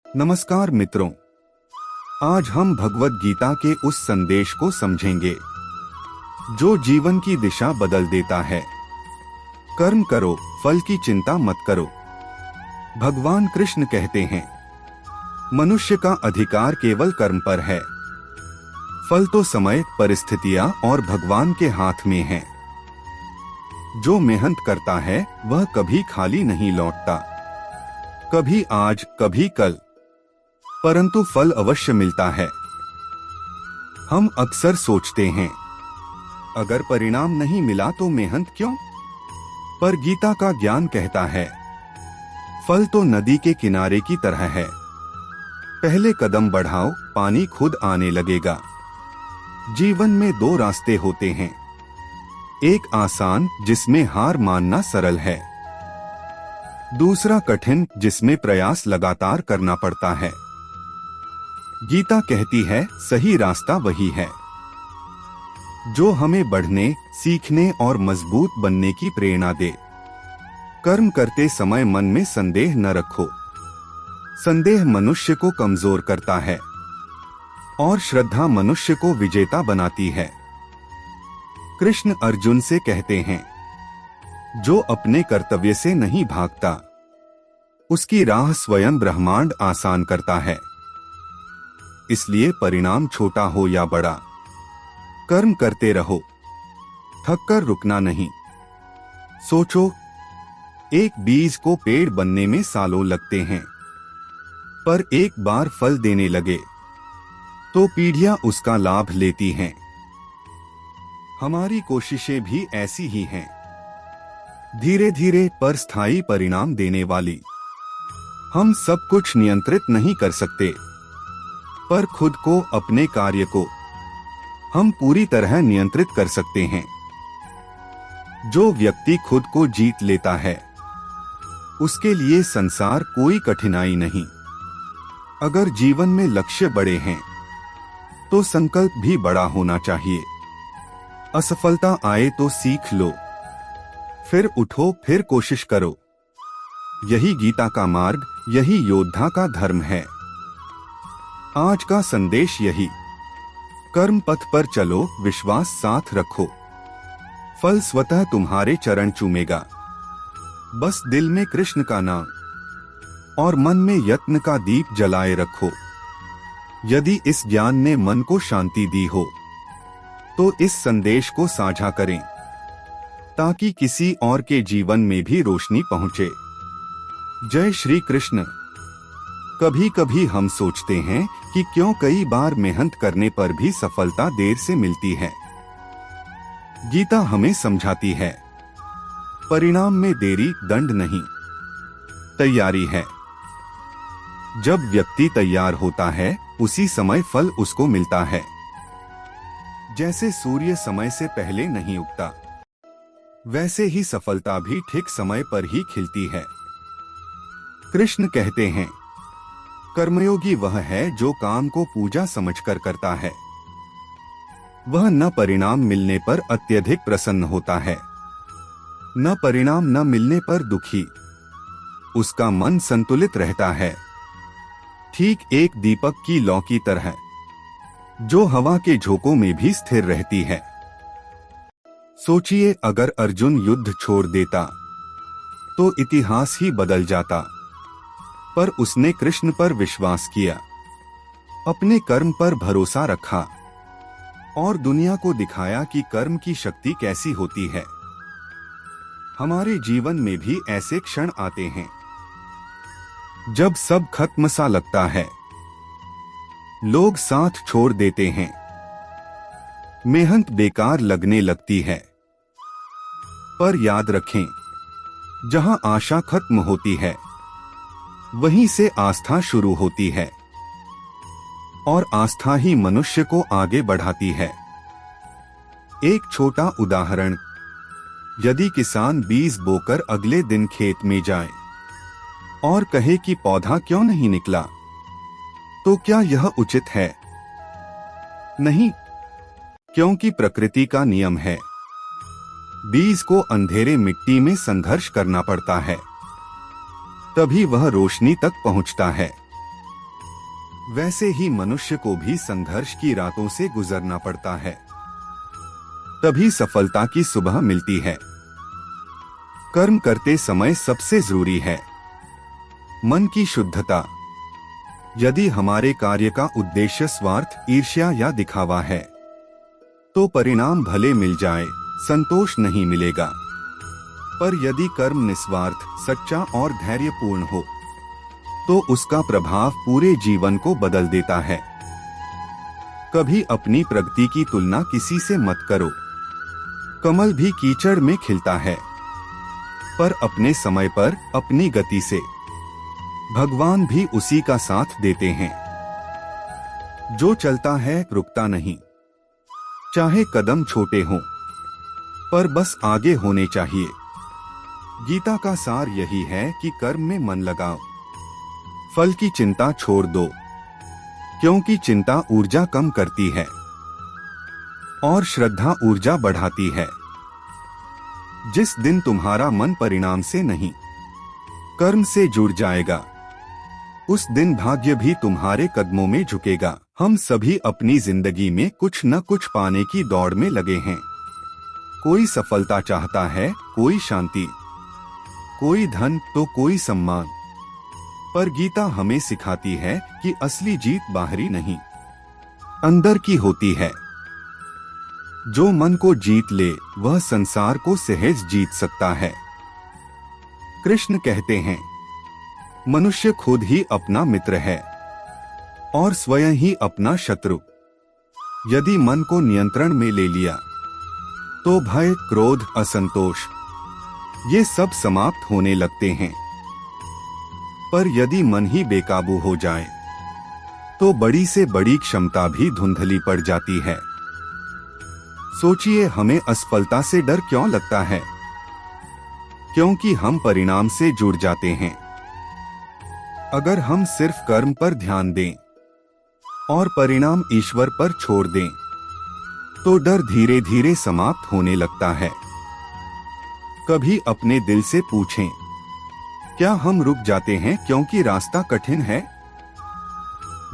नमस्कार मित्रों, आज हम भगवद गीता के उस संदेश को समझेंगे जो जीवन की दिशा बदल देता है। कर्म करो, फल की चिंता मत करो। भगवान कृष्ण कहते हैं, मनुष्य का अधिकार केवल कर्म पर है। फल तो समय, परिस्थितियां और भगवान के हाथ में है। जो मेहनत करता है वह कभी खाली नहीं लौटता। कभी आज, कभी कल, परंतु फल अवश्य मिलता है। हम अक्सर सोचते हैं, अगर परिणाम नहीं मिला तो मेहनत क्यों? पर गीता का ज्ञान कहता है, फल तो नदी के किनारे की तरह है। पहले कदम बढ़ाओ, पानी खुद आने लगेगा। जीवन में दो रास्ते होते हैं, एक आसान जिसमें हार मानना सरल है, दूसरा कठिन जिसमें प्रयास लगातार करना पड़ता है। गीता कहती है, सही रास्ता वही है जो हमें बढ़ने, सीखने और मजबूत बनने की प्रेरणा दे। कर्म करते समय मन में संदेह न रखो। संदेह मनुष्य को कमजोर करता है और श्रद्धा मनुष्य को विजेता बनाती है। कृष्ण अर्जुन से कहते हैं, जो अपने कर्तव्य से नहीं भागता उसकी राह स्वयं ब्रह्मांड आसान करता है। इसलिए परिणाम छोटा हो या बड़ा, कर्म करते रहो, थककर रुकना नहीं। सोचो, एक बीज को पेड़ बनने में सालों लगते हैं, पर एक बार फल देने लगे तो पीढ़ियां उसका लाभ लेती हैं। हमारी कोशिशें भी ऐसी ही हैं, धीरे धीरे पर स्थायी परिणाम देने वाली। हम सब कुछ नियंत्रित नहीं कर सकते, पर खुद को, अपने कार्य को हम पूरी तरह नियंत्रित कर सकते हैं। जो व्यक्ति खुद को जीत लेता है उसके लिए संसार कोई कठिनाई नहीं। अगर जीवन में लक्ष्य बड़े हैं तो संकल्प भी बड़ा होना चाहिए। असफलता आए तो सीख लो, फिर उठो, फिर कोशिश करो। यही गीता का मार्ग, यही योद्धा का धर्म है। आज का संदेश यही, कर्म पथ पर चलो, विश्वास साथ रखो, फल स्वतः तुम्हारे चरण चूमेगा। बस दिल में कृष्ण का नाम और मन में यत्न का दीप जलाए रखो। यदि इस ज्ञान ने मन को शांति दी हो तो इस संदेश को साझा करें ताकि किसी और के जीवन में भी रोशनी पहुंचे। जय श्री कृष्ण। कभी कभी हम सोचते हैं कि क्यों कई बार मेहनत करने पर भी सफलता देर से मिलती है। गीता हमें समझाती है, परिणाम में देरी दंड नहीं, तैयारी है। जब व्यक्ति तैयार होता है उसी समय फल उसको मिलता है। जैसे सूर्य समय से पहले नहीं उगता, वैसे ही सफलता भी ठीक समय पर ही खिलती है। कृष्ण कहते हैं, कर्मयोगी वह है जो काम को पूजा समझकर करता है। वह न परिणाम मिलने पर अत्यधिक प्रसन्न होता है, न परिणाम न मिलने पर दुखी। उसका मन संतुलित रहता है, ठीक एक दीपक की लौ की तरह जो हवा के झोंकों में भी स्थिर रहती है। सोचिए, अगर अर्जुन युद्ध छोड़ देता तो इतिहास ही बदल जाता, पर उसने कृष्ण पर विश्वास किया, अपने कर्म पर भरोसा रखा और दुनिया को दिखाया कि कर्म की शक्ति कैसी होती है। हमारे जीवन में भी ऐसे क्षण आते हैं जब सब खत्म सा लगता है, लोग साथ छोड़ देते हैं, मेहनत बेकार लगने लगती है। पर याद रखें, जहां आशा खत्म होती है वहीं से आस्था शुरू होती है और आस्था ही मनुष्य को आगे बढ़ाती है। एक छोटा उदाहरण, यदि किसान बीज बोकर अगले दिन खेत में जाए और कहे कि पौधा क्यों नहीं निकला, तो क्या यह उचित है? नहीं, क्योंकि प्रकृति का नियम है, बीज को अंधेरे मिट्टी में संघर्ष करना पड़ता है, तभी वह रोशनी तक पहुंचता है। वैसे ही मनुष्य को भी संघर्ष की रातों से गुजरना पड़ता है, तभी सफलता की सुबह मिलती है। कर्म करते समय सबसे जरूरी है मन की शुद्धता। यदि हमारे कार्य का उद्देश्य स्वार्थ, ईर्ष्या या दिखावा है, तो परिणाम भले मिल जाए, संतोष नहीं मिलेगा। पर यदि कर्म निस्वार्थ, सच्चा और धैर्यपूर्ण हो, तो उसका प्रभाव पूरे जीवन को बदल देता है। कभी अपनी प्रगति की तुलना किसी से मत करो। कमल भी कीचड़ में खिलता है, पर अपने समय पर, अपनी गति से। भगवान भी उसी का साथ देते हैं। जो चलता है रुकता नहीं, चाहे कदम छोटे हों, पर बस आगे होने चाहिए। गीता का सार यही है कि कर्म में मन लगाओ, फल की चिंता छोड़ दो, क्योंकि चिंता ऊर्जा कम करती है और श्रद्धा ऊर्जा बढ़ाती है। जिस दिन तुम्हारा मन परिणाम से नहीं, कर्म से जुड़ जाएगा, उस दिन भाग्य भी तुम्हारे कदमों में झुकेगा। हम सभी अपनी जिंदगी में कुछ न कुछ पाने की दौड़ में लगे हैं। कोई सफलता चाहता है, कोई शांति, कोई धन तो कोई सम्मान। पर गीता हमें सिखाती है कि असली जीत बाहरी नहीं, अंदर की होती है। जो मन को जीत ले, वह संसार को सहज जीत सकता है। कृष्ण कहते हैं, मनुष्य खुद ही अपना मित्र है और स्वयं ही अपना शत्रु। यदि मन को नियंत्रण में ले लिया, तो भय, क्रोध, असंतोष ये सब समाप्त होने लगते हैं। पर यदि मन ही बेकाबू हो जाए, तो बड़ी से बड़ी क्षमता भी धुंधली पड़ जाती है। सोचिए, हमें असफलता से डर क्यों लगता है? क्योंकि हम परिणाम से जुड़ जाते हैं। अगर हम सिर्फ कर्म पर ध्यान दें और परिणाम ईश्वर पर छोड़ दें, तो डर धीरे धीरे समाप्त होने लगता है। कभी अपने दिल से पूछें, क्या हम रुक जाते हैं क्योंकि रास्ता कठिन है,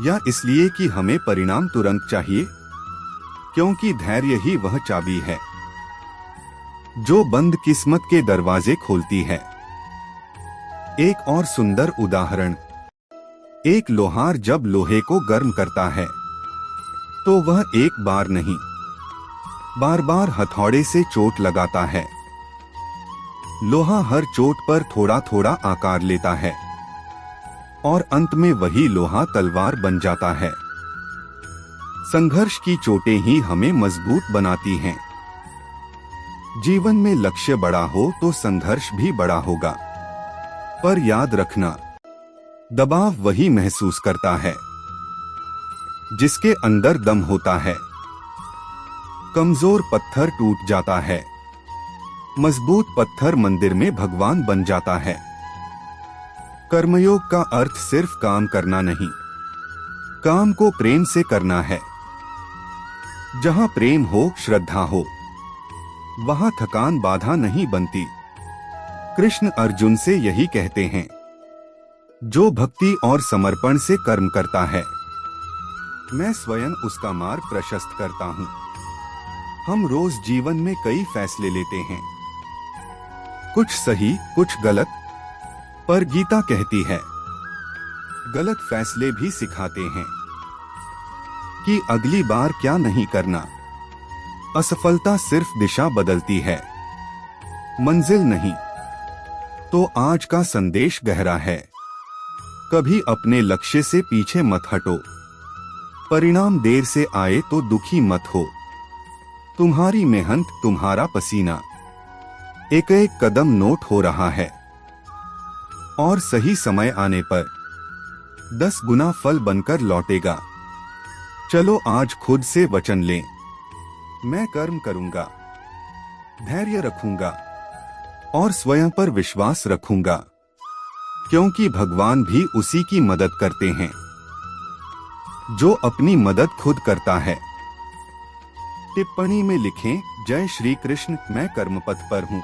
या इसलिए कि हमें परिणाम तुरंत चाहिए? क्योंकि धैर्य ही वह चाबी है जो बंद किस्मत के दरवाजे खोलती है। एक और सुंदर उदाहरण, एक लोहार जब लोहे को गर्म करता है, तो वह एक बार नहीं, बार बार हथौड़े से चोट लगाता है। लोहा हर चोट पर थोड़ा थोड़ा आकार लेता है और अंत में वही लोहा तलवार बन जाता है। संघर्ष की चोटें ही हमें मजबूत बनाती हैं। जीवन में लक्ष्य बड़ा हो तो संघर्ष भी बड़ा होगा, पर याद रखना, दबाव वही महसूस करता है जिसके अंदर दम होता है। कमजोर पत्थर टूट जाता है, मजबूत पत्थर मंदिर में भगवान बन जाता है। कर्मयोग का अर्थ सिर्फ काम करना नहीं, काम को प्रेम से करना है। जहां प्रेम हो, श्रद्धा हो, वहां थकान बाधा नहीं बनती। कृष्ण अर्जुन से यही कहते हैं, जो भक्ति और समर्पण से कर्म करता है, मैं स्वयं उसका मार्ग प्रशस्त करता हूं। हम रोज जीवन में कई फैसले लेते हैं, कुछ सही, कुछ गलत, पर गीता कहती है, गलत फैसले भी सिखाते हैं कि अगली बार क्या नहीं करना। असफलता सिर्फ दिशा बदलती है, मंजिल नहीं। तो आज का संदेश गहरा है, कभी अपने लक्ष्य से पीछे मत हटो। परिणाम देर से आए तो दुखी मत हो। तुम्हारी मेहनत, तुम्हारा पसीना, एक एक कदम नोट हो रहा है और सही समय आने पर 10 गुना फल बनकर लौटेगा। चलो आज खुद से वचन लें, मैं कर्म करूंगा, धैर्य रखूंगा और स्वयं पर विश्वास रखूंगा, क्योंकि भगवान भी उसी की मदद करते हैं जो अपनी मदद खुद करता है। टिप्पणी में लिखें, जय श्री कृष्ण, मैं कर्मपथ पर हूं।